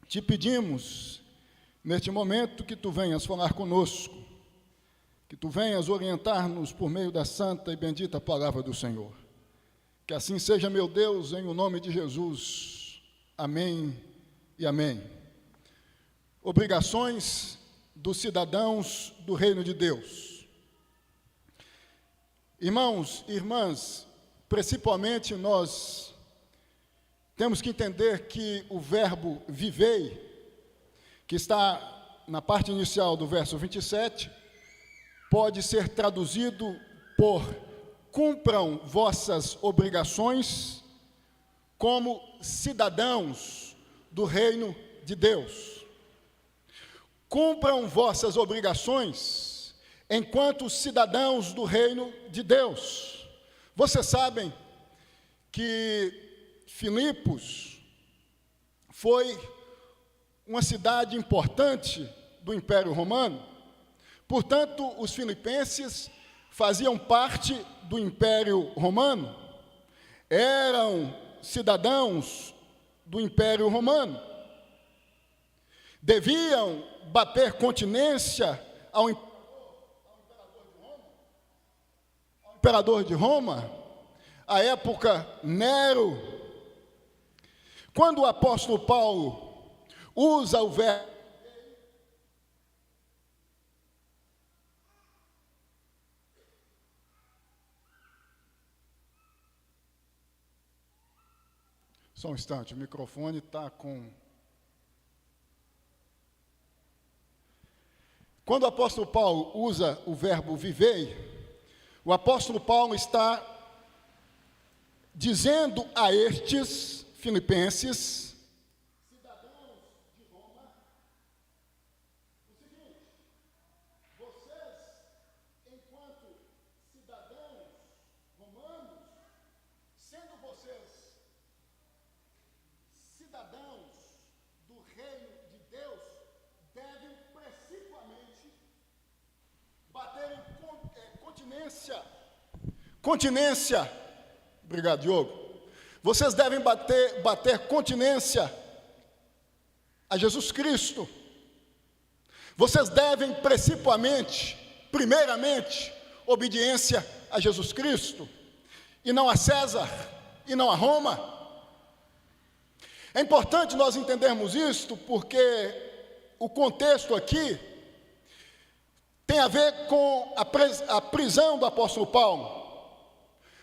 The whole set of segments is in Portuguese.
te pedimos, neste momento, que tu venhas falar conosco, que tu venhas orientar-nos por meio da santa e bendita palavra do Senhor. Que assim seja, meu Deus, em o nome de Jesus. Amém e amém. Obrigações dos cidadãos do reino de Deus. Irmãos e irmãs, principalmente nós temos que entender que o verbo vivei, que está na parte inicial do verso 27, pode ser traduzido por cumpram vossas obrigações como cidadãos do reino de Deus. Cumpram vossas obrigações enquanto cidadãos do reino de Deus. Vocês sabem que Filipos foi uma cidade importante do Império Romano. Portanto, os filipenses faziam parte do Império Romano, eram cidadãos do Império Romano, deviam bater continência ao imperador de Roma, à época Nero. Quando o apóstolo Paulo usa o verbo Só um instante, o microfone está com... Quando o apóstolo Paulo usa o verbo vivei, o apóstolo Paulo está dizendo a estes filipenses, cidadãos de Roma, o seguinte: vocês, enquanto cidadãos romanos, sendo vocês cidadãos do reino de Deus, devem principalmente bater continência. Obrigado, Diogo. Vocês devem bater continência a Jesus Cristo. Vocês devem primeiramente, obediência a Jesus Cristo, e não a César, e não a Roma. É importante nós entendermos isto, porque o contexto aqui tem a ver com a prisão do apóstolo Paulo.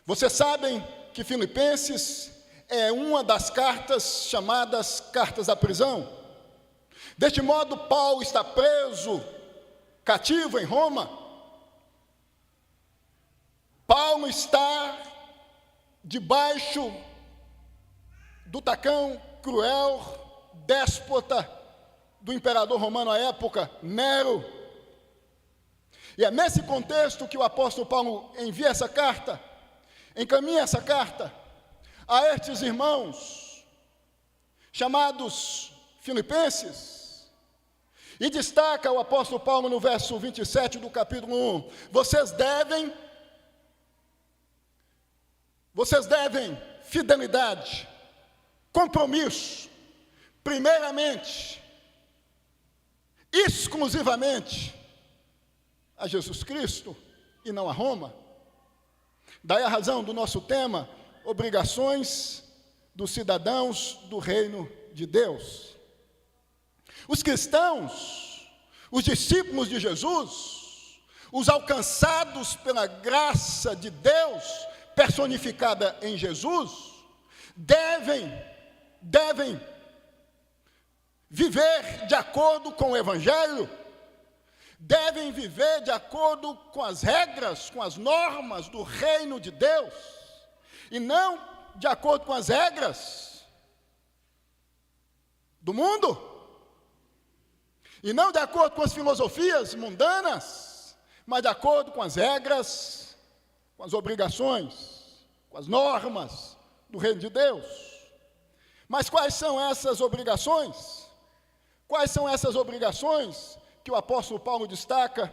Vocês sabem que Filipenses é uma das cartas chamadas cartas da prisão. Deste modo, Paulo está preso, cativo em Roma. Paulo está debaixo do tacão cruel, déspota do imperador romano à época, Nero. E é nesse contexto que o apóstolo Paulo envia essa carta, encaminha essa carta a estes irmãos, chamados filipenses, e destaca o apóstolo Paulo no verso 27 do capítulo 1, vocês devem fidelidade, compromisso, primeiramente, exclusivamente, a Jesus Cristo e não a Roma. Daí a razão do nosso tema, obrigações dos cidadãos do reino de Deus. Os cristãos, os discípulos de Jesus, os alcançados pela graça de Deus, personificada em Jesus, devem viver de acordo com o Evangelho, devem viver de acordo com as regras, com as normas do reino de Deus, e não de acordo com as regras do mundo, e não de acordo com as filosofias mundanas, mas de acordo com as regras, com as obrigações, com as normas do reino de Deus. Mas quais são essas obrigações? Quais são essas obrigações que o apóstolo Paulo destaca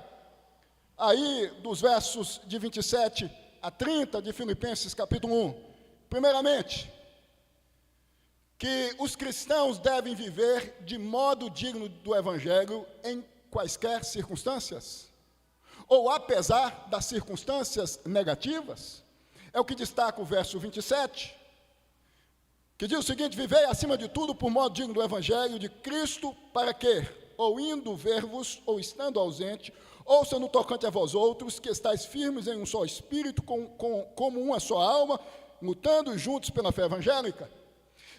aí dos versos de 27 a 30 de Filipenses capítulo 1? Primeiramente, que os cristãos devem viver de modo digno do Evangelho em quaisquer circunstâncias, ou apesar das circunstâncias negativas. É o que destaca o verso 27, que diz o seguinte: vivei acima de tudo por modo digno do Evangelho de Cristo, para que, ou indo ver-vos, ou estando ausente, ouça no tocante a vós outros, que estáis firmes em um só espírito, como uma só alma, lutando juntos pela fé evangélica.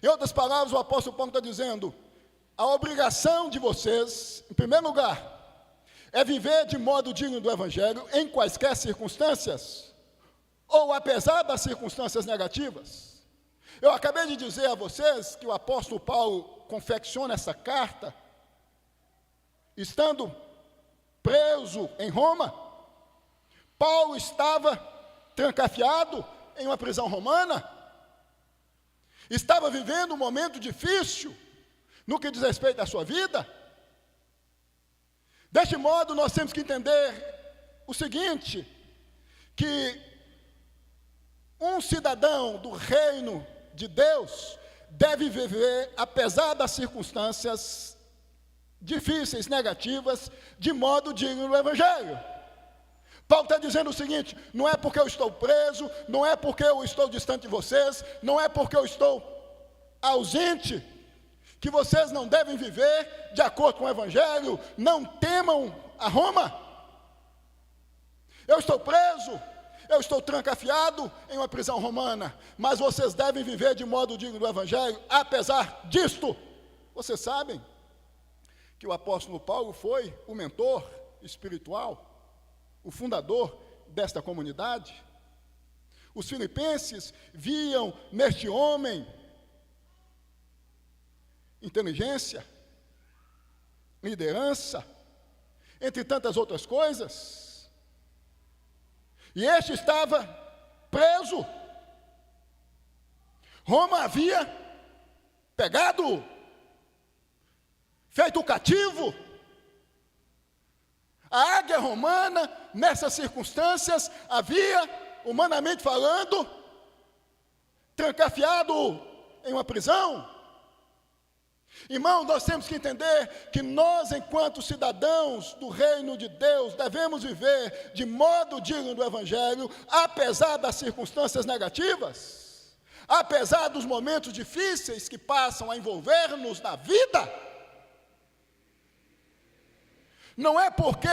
Em outras palavras, o apóstolo Paulo está dizendo: a obrigação de vocês, em primeiro lugar, é viver de modo digno do Evangelho em quaisquer circunstâncias, ou apesar das circunstâncias negativas. Eu acabei de dizer a vocês que o apóstolo Paulo confecciona essa carta, estando preso em Roma. Paulo estava trancafiado em uma prisão romana, estava vivendo um momento difícil no que diz respeito à sua vida. Deste modo, nós temos que entender o seguinte, que um cidadão do reino de Deus deve viver, apesar das circunstâncias difíceis, negativas, de modo digno do Evangelho. Paulo está dizendo o seguinte: não é porque eu estou preso, não é porque eu estou distante de vocês, não é porque eu estou ausente, que vocês não devem viver de acordo com o Evangelho. Não temam a Roma. Eu estou preso, eu estou trancafiado em uma prisão romana, mas vocês devem viver de modo digno do Evangelho, apesar disto. Vocês sabem que o apóstolo Paulo foi o mentor espiritual, o fundador desta comunidade. Os filipenses viam neste homem inteligência, liderança, entre tantas outras coisas. E este estava preso. Roma havia pegado, feito cativo. A águia romana, nessas circunstâncias, havia, humanamente falando, trancafiado em uma prisão. Irmão, nós temos que entender que nós, enquanto cidadãos do reino de Deus, devemos viver de modo digno do Evangelho, apesar das circunstâncias negativas, apesar dos momentos difíceis que passam a envolver-nos na vida. Não é porque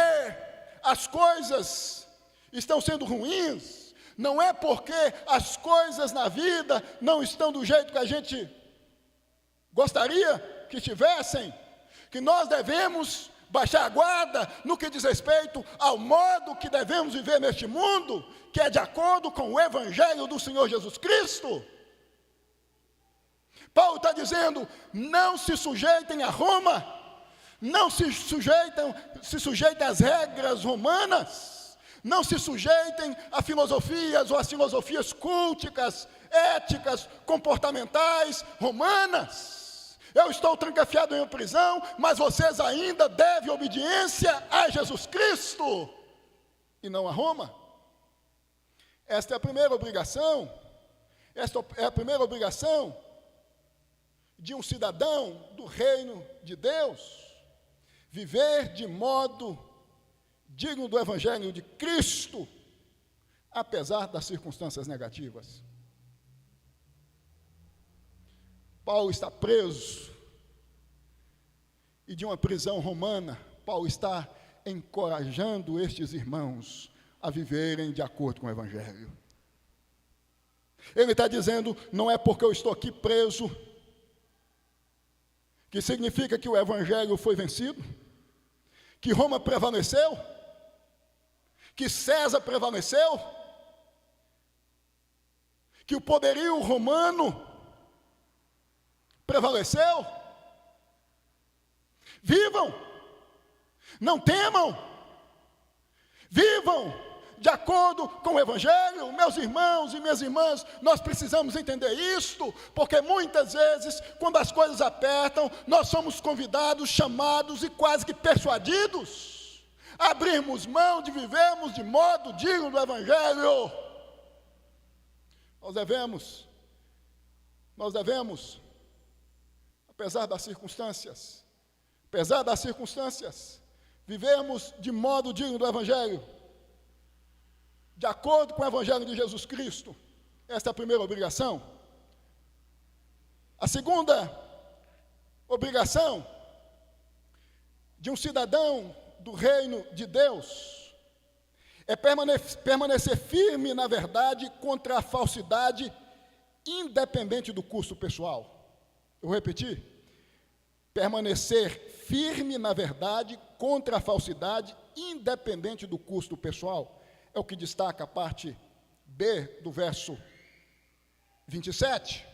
as coisas estão sendo ruins, não é porque as coisas na vida não estão do jeito que a gente gostaria que estivessem, que nós devemos baixar a guarda no que diz respeito ao modo que devemos viver neste mundo, que é de acordo com o Evangelho do Senhor Jesus Cristo. Paulo está dizendo: não se sujeitem a Roma, não se sujeitem às regras romanas, não se sujeitem a filosofias ou às filosofias culticas, éticas, comportamentais romanas. Eu estou trancafiado em uma prisão, mas vocês ainda devem obediência a Jesus Cristo e não a Roma. Esta é a primeira obrigação. Esta é a primeira obrigação de um cidadão do reino de Deus: viver de modo digno do Evangelho de Cristo, apesar das circunstâncias negativas. Paulo está preso, e de uma prisão romana, Paulo está encorajando estes irmãos a viverem de acordo com o Evangelho. Ele está dizendo: não é porque eu estou aqui preso, que significa que o Evangelho foi vencido, que Roma prevaleceu, que César prevaleceu, que o poderio romano prevaleceu. Vivam, não temam, vivam de acordo com o Evangelho. Meus irmãos e minhas irmãs, nós precisamos entender isto, porque muitas vezes, quando as coisas apertam, nós somos convidados, chamados e quase que persuadidos a abrirmos mão de vivermos de modo digno do Evangelho. Nós devemos apesar das circunstâncias, vivemos de modo digno do Evangelho, de acordo com o Evangelho de Jesus Cristo. Esta é a primeira obrigação. A segunda obrigação de um cidadão do reino de Deus é permanecer firme na verdade contra a falsidade, independente do custo pessoal. Eu vou repetir. Permanecer firme na verdade contra a falsidade, independente do custo pessoal. É o que destaca a parte B do verso 27.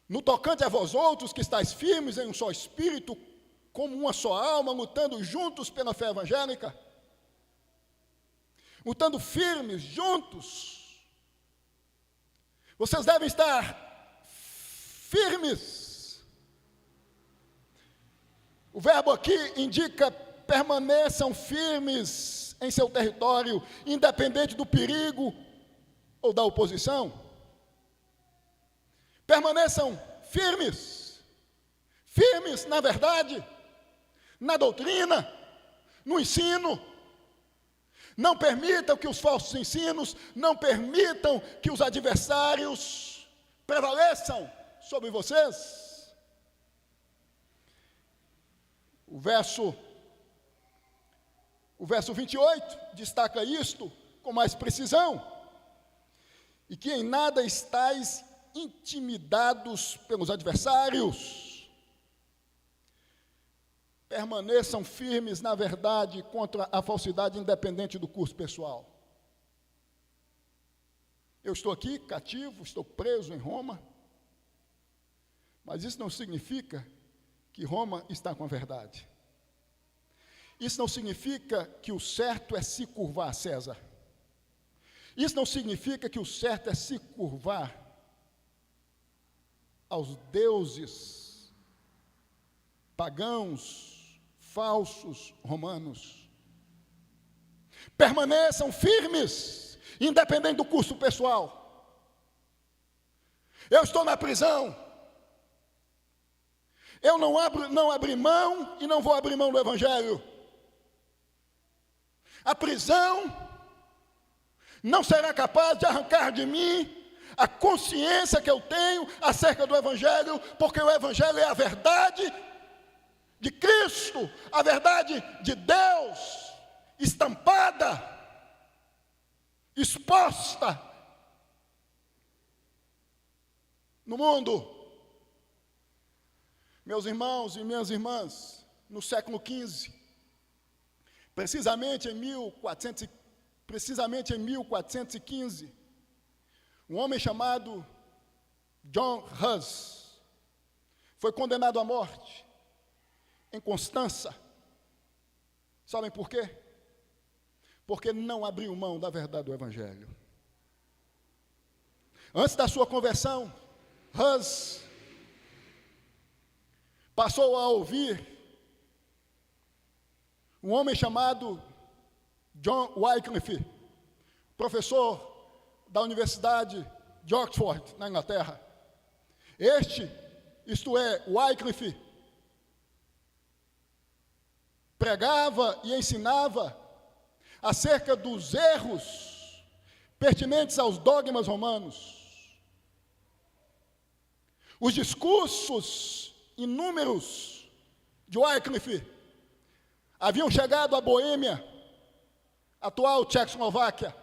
No tocante a vós outros que estáis firmes em um só espírito, como uma só alma, lutando juntos pela fé evangélica, lutando firmes, juntos. Vocês devem estar firmes. O verbo aqui indica permaneçam firmes em seu território, independente do perigo ou da oposição. Permaneçam firmes na verdade, na doutrina, no ensino. Não permitam que os falsos ensinos, não permitam que os adversários prevaleçam sobre vocês. O verso 28 destaca isto com mais precisão. E que em nada estáis intimidados pelos adversários. Permaneçam firmes na verdade contra a falsidade, independente do curso pessoal. Eu estou aqui cativo, estou preso em Roma, mas isso não significa que Roma está com a verdade. Isso não significa que o certo é se curvar a César. Isso não significa que o certo é se curvar aos deuses pagãos, falsos, romanos. Permaneçam firmes, independente do custo pessoal. Eu estou na prisão. Eu não abri mão e não vou abrir mão do Evangelho. A prisão não será capaz de arrancar de mim a consciência que eu tenho acerca do Evangelho, porque o Evangelho é a verdade de Cristo, a verdade de Deus, estampada, exposta no mundo. Meus irmãos e minhas irmãs, no século XV, precisamente em 1415, um homem chamado John Hus foi condenado à morte em Constança. Sabem por quê? Porque não abriu mão da verdade do Evangelho. Antes da sua conversão, Hus passou a ouvir um homem chamado John Wycliffe, professor da Universidade de Oxford, na Inglaterra. Wycliffe, pregava e ensinava acerca dos erros pertinentes aos dogmas romanos. Os discursos inúmeros de Wycliffe haviam chegado à Boêmia, atual Tchecoslováquia,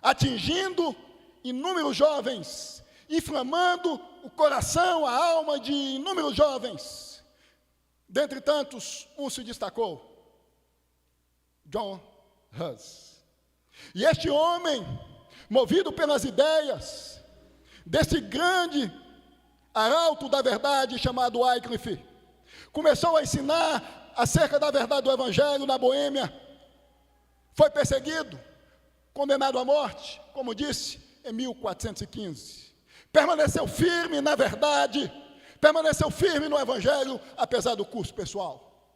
atingindo inúmeros jovens, inflamando o coração, a alma de inúmeros jovens. Dentre tantos, um se destacou, John Hus. E este homem, movido pelas ideias desse grande arauto da verdade chamado Wycliffe, começou a ensinar acerca da verdade do Evangelho na Boêmia. Foi perseguido, condenado à morte, como disse, em 1415. Permaneceu firme na verdade, permaneceu firme no Evangelho, apesar do custo pessoal.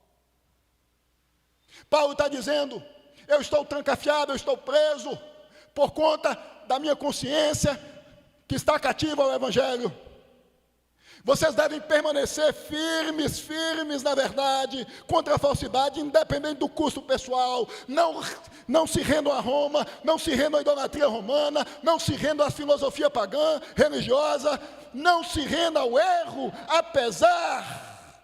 Paulo está dizendo, eu estou trancafiado, eu estou preso, por conta da minha consciência, que está cativa ao Evangelho. Vocês devem permanecer firmes na verdade, contra a falsidade, independente do custo pessoal. Não se rendam a Roma, não se rendam à idolatria romana, não se rendam à filosofia pagã, religiosa, não se rendam ao erro, apesar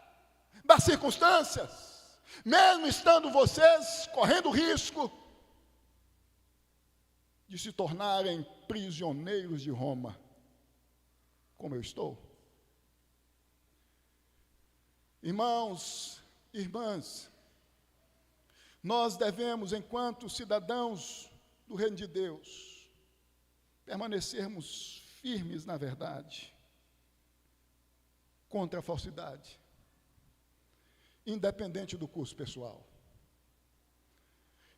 das circunstâncias, mesmo estando vocês correndo risco de se tornarem prisioneiros de Roma, como eu estou. Irmãos, irmãs, nós devemos, enquanto cidadãos do reino de Deus, permanecermos firmes na verdade, contra a falsidade, independente do custo pessoal.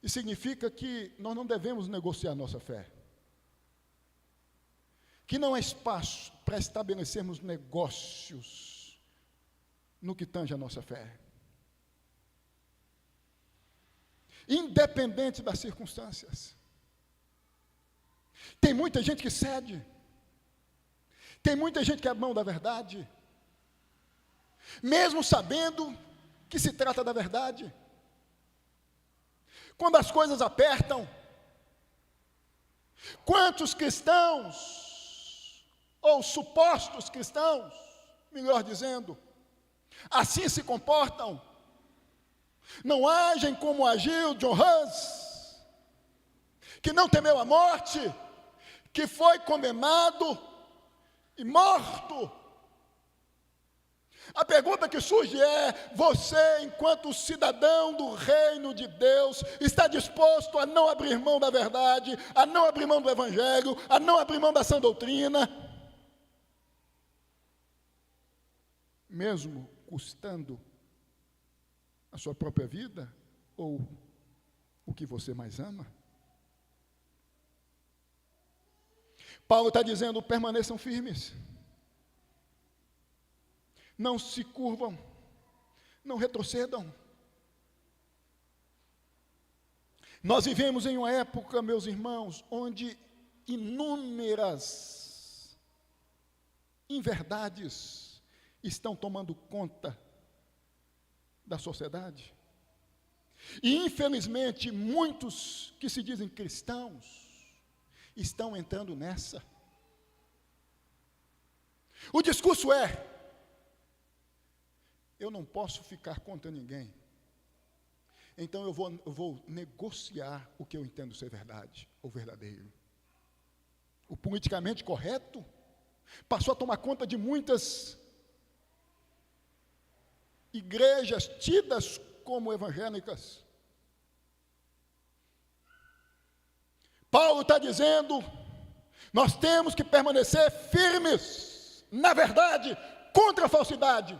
Isso significa que nós não devemos negociar nossa fé, que não há espaço para estabelecermos negócios no que tange a nossa fé, independente das circunstâncias. Tem muita gente que cede, tem muita gente que abre mão da verdade, mesmo sabendo que se trata da verdade. Quando as coisas apertam, quantos cristãos, ou supostos cristãos, melhor dizendo, assim se comportam, não agem como agiu John Hus, que não temeu a morte, que foi condenado e morto. A pergunta que surge é: você, enquanto cidadão do reino de Deus, está disposto a não abrir mão da verdade, a não abrir mão do Evangelho, a não abrir mão da sã doutrina, mesmo custando a sua própria vida ou o que você mais ama? Paulo está dizendo: permaneçam firmes, não se curvam, não retrocedam. Nós vivemos em uma época, meus irmãos, onde inúmeras inverdades estão tomando conta da sociedade. E, infelizmente, muitos que se dizem cristãos estão entrando nessa. O discurso é: eu não posso ficar contra ninguém, então eu vou negociar o que eu entendo ser verdade ou verdadeiro. O politicamente correto passou a tomar conta de muitas igrejas tidas como evangélicas. Paulo está dizendo: nós temos que permanecer firmes na verdade, contra a falsidade.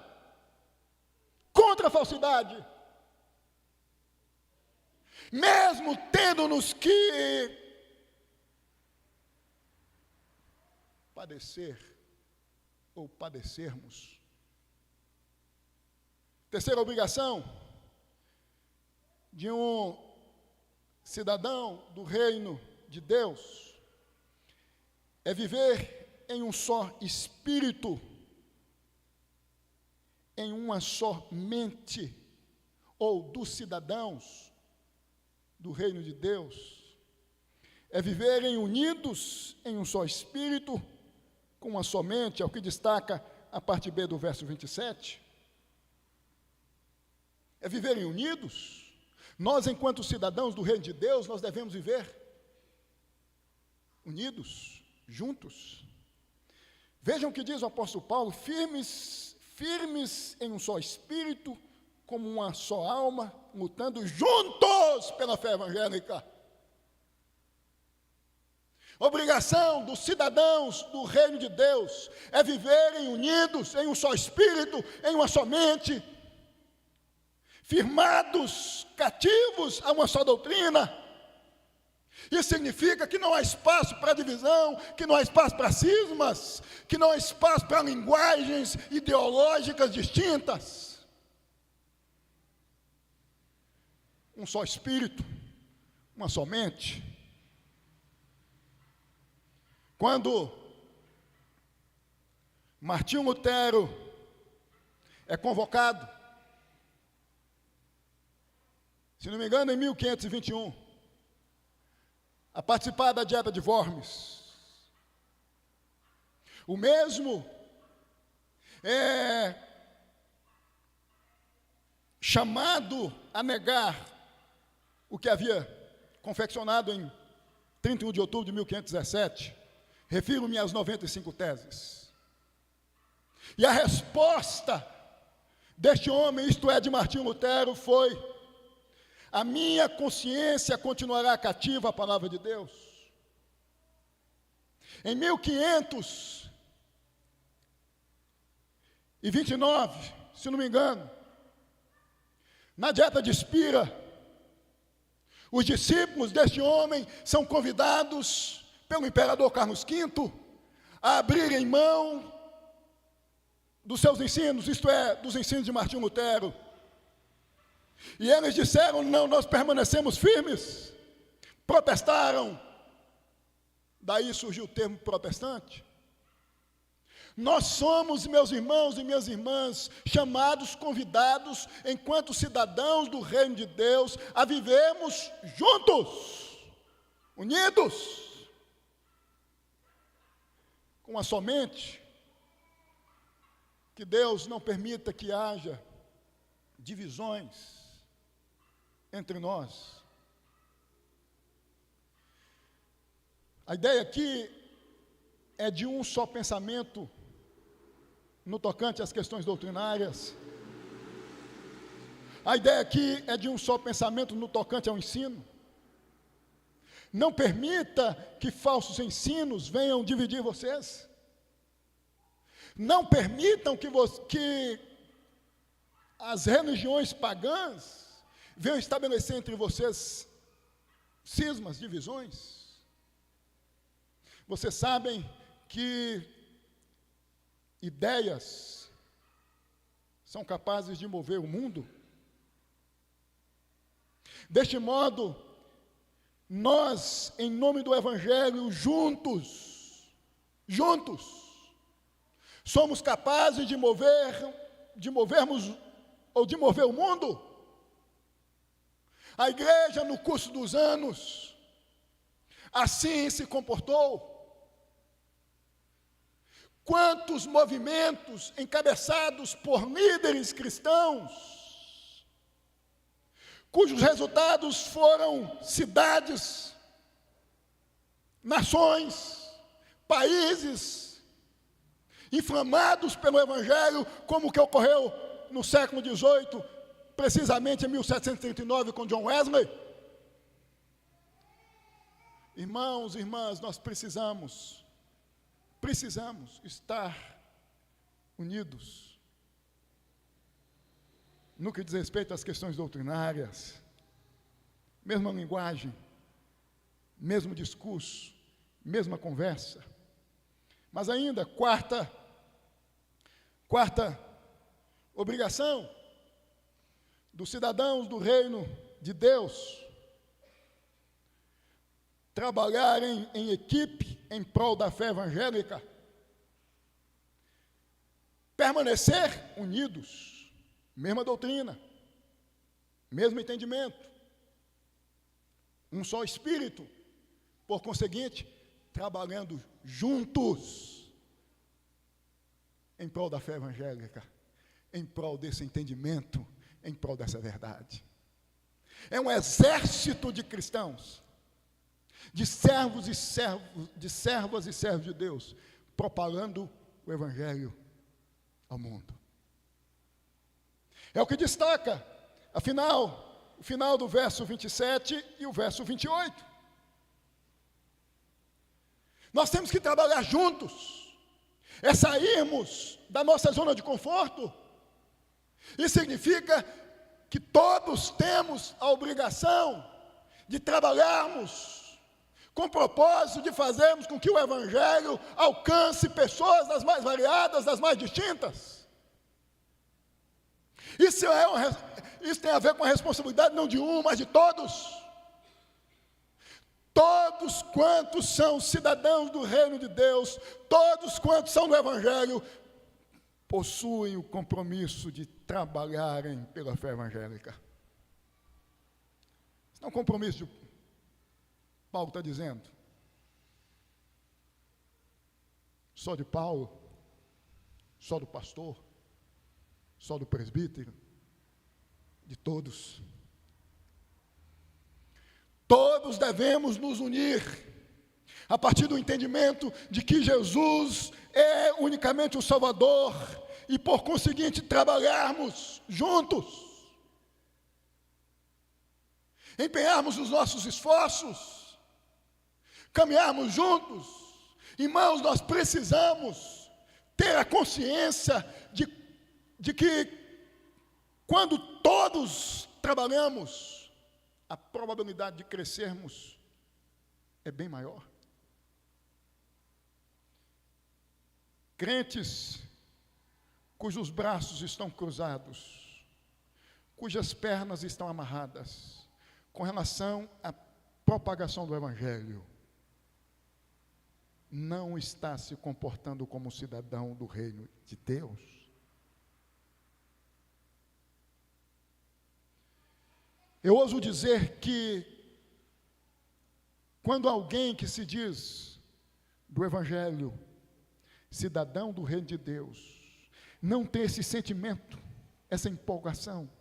Contra a falsidade. Mesmo tendo-nos que padecer ou padecermos. Terceira obrigação de um cidadão do reino de Deus é viver em um só espírito, em uma só mente, ou dos cidadãos do reino de Deus, é viverem unidos em um só espírito, com uma só mente, é o que destaca a parte B do verso 27. É viverem unidos. Nós, enquanto cidadãos do reino de Deus, nós devemos viver unidos, juntos. Vejam o que diz o apóstolo Paulo: firmes em um só espírito, como uma só alma, lutando juntos pela fé evangélica. Obrigação dos cidadãos do reino de Deus é viverem unidos em um só espírito, em uma só mente, firmados, cativos a uma só doutrina. Isso significa que não há espaço para divisão, que não há espaço para cismas, que não há espaço para linguagens ideológicas distintas. Um só espírito, uma só mente. Quando Martinho Lutero é convocado, se não me engano, em 1521, a participar da Dieta de Worms. O mesmo é chamado a negar o que havia confeccionado em 31 de outubro de 1517. Refiro-me às 95 teses. E a resposta deste homem, isto é, de Martinho Lutero, foi: a minha consciência continuará cativa à palavra de Deus. Em 1529, se não me engano, na Dieta de Spira, os discípulos deste homem são convidados pelo imperador Carlos V a abrirem mão dos seus ensinos, isto é, dos ensinos de Martinho Lutero. E eles disseram: não, nós permanecemos firmes. Protestaram. Daí surgiu o termo protestante. Nós somos, meus irmãos e minhas irmãs, chamados, convidados, enquanto cidadãos do reino de Deus, a vivermos juntos, unidos, com a somente que Deus não permita que haja divisões entre nós. A ideia aqui é de um só pensamento no tocante às questões doutrinárias. A ideia aqui é de um só pensamento no tocante ao ensino. Não permita que falsos ensinos venham dividir vocês. Não permitam que as religiões pagãs venham estabelecer entre vocês cismas, divisões. Vocês sabem que ideias são capazes de mover o mundo? Deste modo, nós, em nome do Evangelho, juntos, somos capazes de mover o mundo. A igreja, no curso dos anos, assim se comportou. Quantos movimentos encabeçados por líderes cristãos, cujos resultados foram cidades, nações, países, inflamados pelo Evangelho, como o que ocorreu no século XVIII, precisamente em 1739, com John Wesley. Irmãos e irmãs, nós precisamos estar unidos no que diz respeito às questões doutrinárias, mesma linguagem, mesmo discurso, mesma conversa. Mas ainda, quarta obrigação dos cidadãos do reino de Deus: trabalharem em equipe em prol da fé evangélica, permanecer unidos, mesma doutrina, mesmo entendimento, um só espírito, por conseguinte, trabalhando juntos em prol da fé evangélica, em prol desse entendimento, em prol dessa verdade. É um exército de cristãos, de servas e servos de Deus, propagando o Evangelho ao mundo. É o que destaca, afinal, o final do verso 27 e o verso 28. Nós temos que trabalhar juntos, é sairmos da nossa zona de conforto. Isso significa que todos temos a obrigação de trabalharmos com o propósito de fazermos com que o Evangelho alcance pessoas das mais variadas, das mais distintas. Isso tem a ver com a responsabilidade não de um, mas de todos. Todos quantos são cidadãos do reino de Deus, todos quantos são do Evangelho, possuem o compromisso de trabalharem pela fé evangélica. Isso não é um compromisso de Paulo está dizendo. Só de Paulo, só do pastor, só do presbítero, de todos. Todos devemos nos unir a partir do entendimento de que Jesus é unicamente o Salvador e, por conseguinte, trabalharmos juntos, empenharmos os nossos esforços, caminharmos juntos. Irmãos, nós precisamos ter a consciência de que quando todos trabalhamos, a probabilidade de crescermos é bem maior. Crentes cujos braços estão cruzados, cujas pernas estão amarradas, com relação à propagação do Evangelho, não está se comportando como cidadão do reino de Deus. Eu ouso dizer que, quando alguém que se diz do Evangelho, cidadão do reino de Deus, não tem esse sentimento, essa empolgação,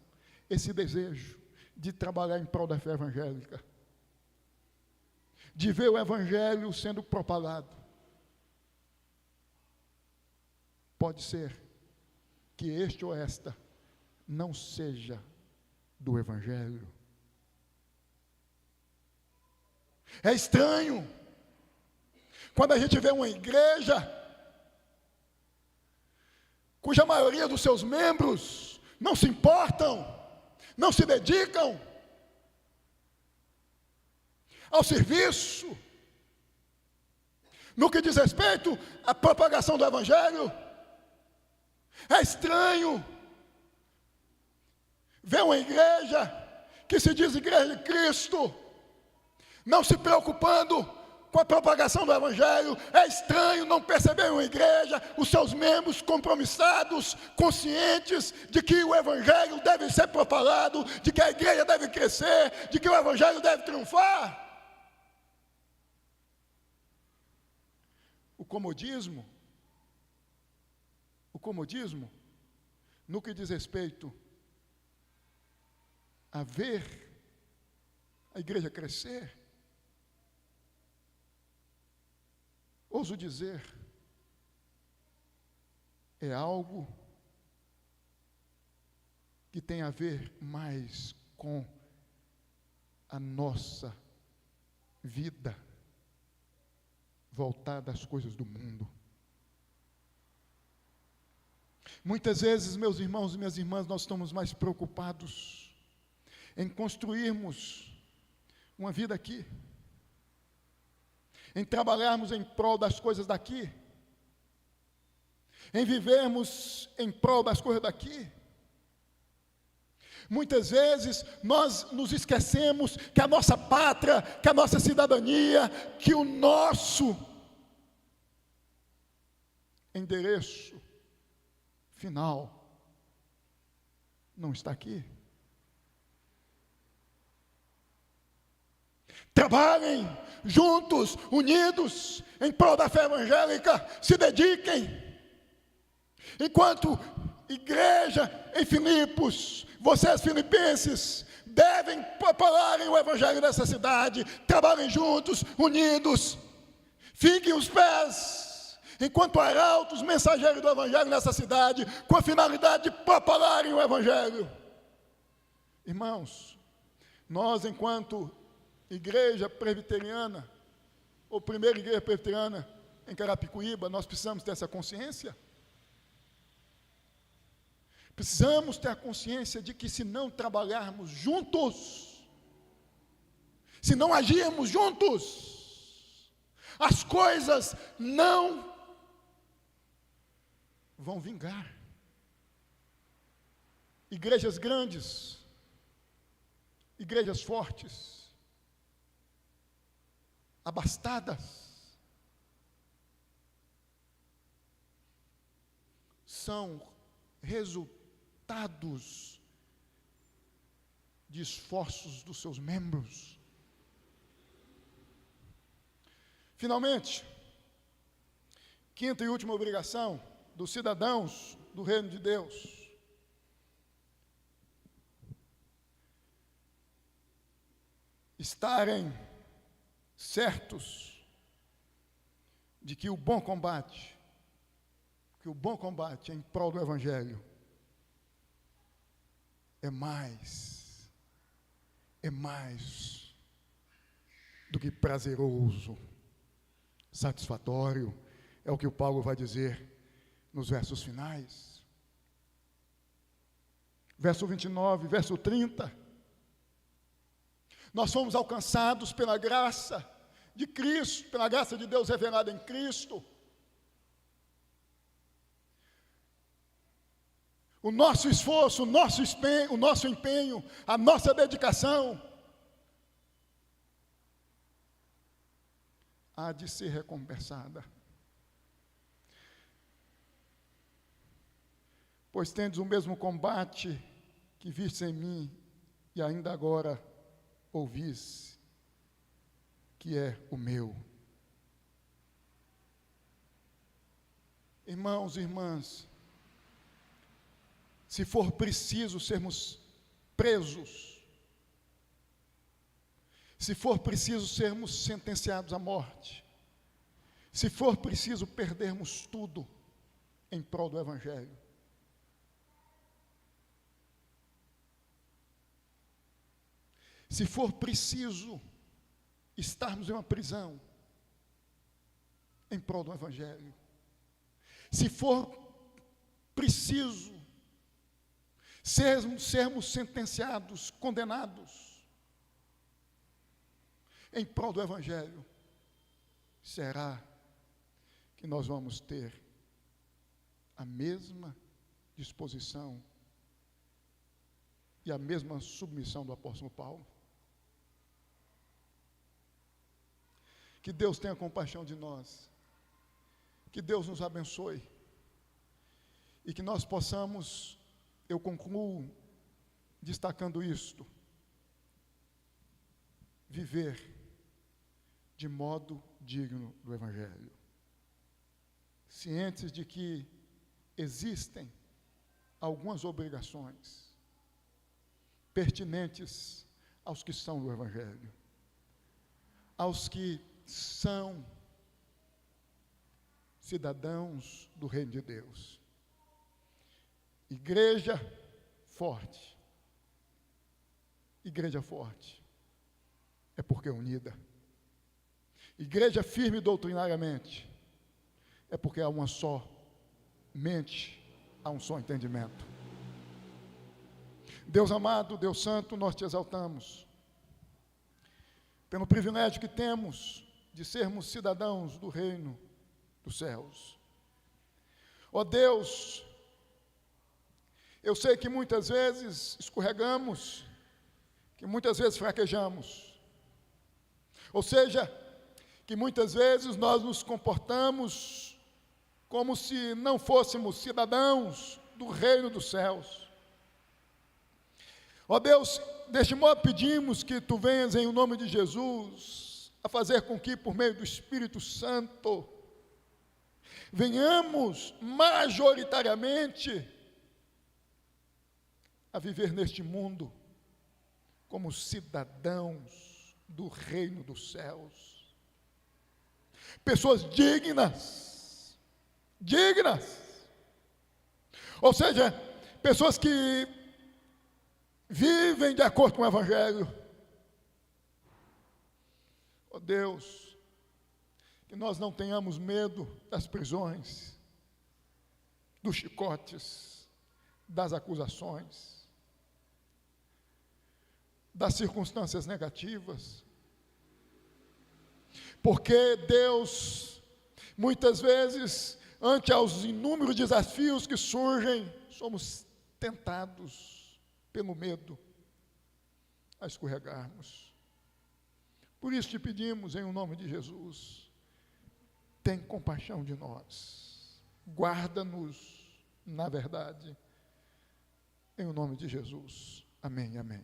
esse desejo de trabalhar em prol da fé evangélica, de ver o Evangelho sendo propagado, pode ser que este ou esta não seja do Evangelho. É estranho quando a gente vê uma igreja cuja maioria dos seus membros não se importam, não se dedicam ao serviço, no que diz respeito à propagação do Evangelho. É estranho ver uma igreja que se diz Igreja de Cristo não se preocupando com a propagação do Evangelho. É estranho não perceber uma igreja, os seus membros compromissados, conscientes de que o Evangelho deve ser propagado, de que a igreja deve crescer, de que o Evangelho deve triunfar. O comodismo, no que diz respeito a ver a igreja crescer, ouso dizer, é algo que tem a ver mais com a nossa vida voltada às coisas do mundo. Muitas vezes, meus irmãos e minhas irmãs, nós estamos mais preocupados em construirmos uma vida aqui, em trabalharmos em prol das coisas daqui, em vivermos em prol das coisas daqui. Muitas vezes nós nos esquecemos que a nossa pátria, que a nossa cidadania, que o nosso endereço final não está aqui. Trabalhem juntos, unidos, em prol da fé evangélica, se dediquem. Enquanto igreja em Filipos, vocês filipenses, devem propagarem o Evangelho dessa cidade, trabalhem juntos, unidos, fiquem os pés, enquanto arautos, mensageiros do Evangelho nessa cidade, com a finalidade de propagarem o Evangelho. Irmãos, nós, enquanto igreja presbiteriana, ou primeira igreja presbiteriana em Carapicuíba, nós precisamos ter essa consciência. Precisamos ter a consciência de que, se não trabalharmos juntos, se não agirmos juntos, as coisas não vão vingar. Igrejas grandes, igrejas fortes, abastadas, são resultados de esforços dos seus membros. Finalmente, quinta e última obrigação dos cidadãos do reino de Deus: estarem certos de que o bom combate em prol do Evangelho é mais do que prazeroso, satisfatório. É o que o Paulo vai dizer nos versos finais. Verso 29, verso 30. Nós fomos alcançados pela graça de Cristo, pela graça de Deus revelada em Cristo. O nosso esforço, o nosso empenho, a nossa dedicação há de ser recompensada. Pois tendes o mesmo combate que vistes em mim e ainda agora ouvis, que é o meu. Irmãos e irmãs, se for preciso sermos presos, se for preciso sermos sentenciados à morte, se for preciso perdermos tudo em prol do Evangelho, se for preciso estarmos em uma prisão em prol do Evangelho, se for preciso sermos sentenciados, condenados em prol do Evangelho, será que nós vamos ter a mesma disposição e a mesma submissão do apóstolo Paulo? Que Deus tenha compaixão de nós, que Deus nos abençoe, e que nós possamos, eu concluo destacando isto, viver de modo digno do Evangelho, cientes de que existem algumas obrigações pertinentes aos que são do Evangelho, aos que são cidadãos do reino de Deus. Igreja forte é porque é unida. Igreja firme doutrinariamente é porque há uma só mente, há um só entendimento. Deus amado, Deus santo, nós te exaltamos pelo privilégio que temos de sermos cidadãos do reino dos céus. Ó Deus, eu sei que muitas vezes escorregamos, que muitas vezes fraquejamos, ou seja, que muitas vezes nós nos comportamos como se não fôssemos cidadãos do reino dos céus. Ó Deus, deste modo pedimos que Tu venhas em nome de Jesus a fazer com que, por meio do Espírito Santo, venhamos majoritariamente a viver neste mundo como cidadãos do reino dos céus. Pessoas dignas, ou seja, pessoas que vivem de acordo com o Evangelho. Ó Deus, que nós não tenhamos medo das prisões, dos chicotes, das acusações, das circunstâncias negativas, porque Deus, muitas vezes, ante aos inúmeros desafios que surgem, somos tentados pelo medo a escorregarmos. Por isso te pedimos, em nome de Jesus, tem compaixão de nós, guarda-nos na verdade. Em o nome de Jesus. Amém, amém.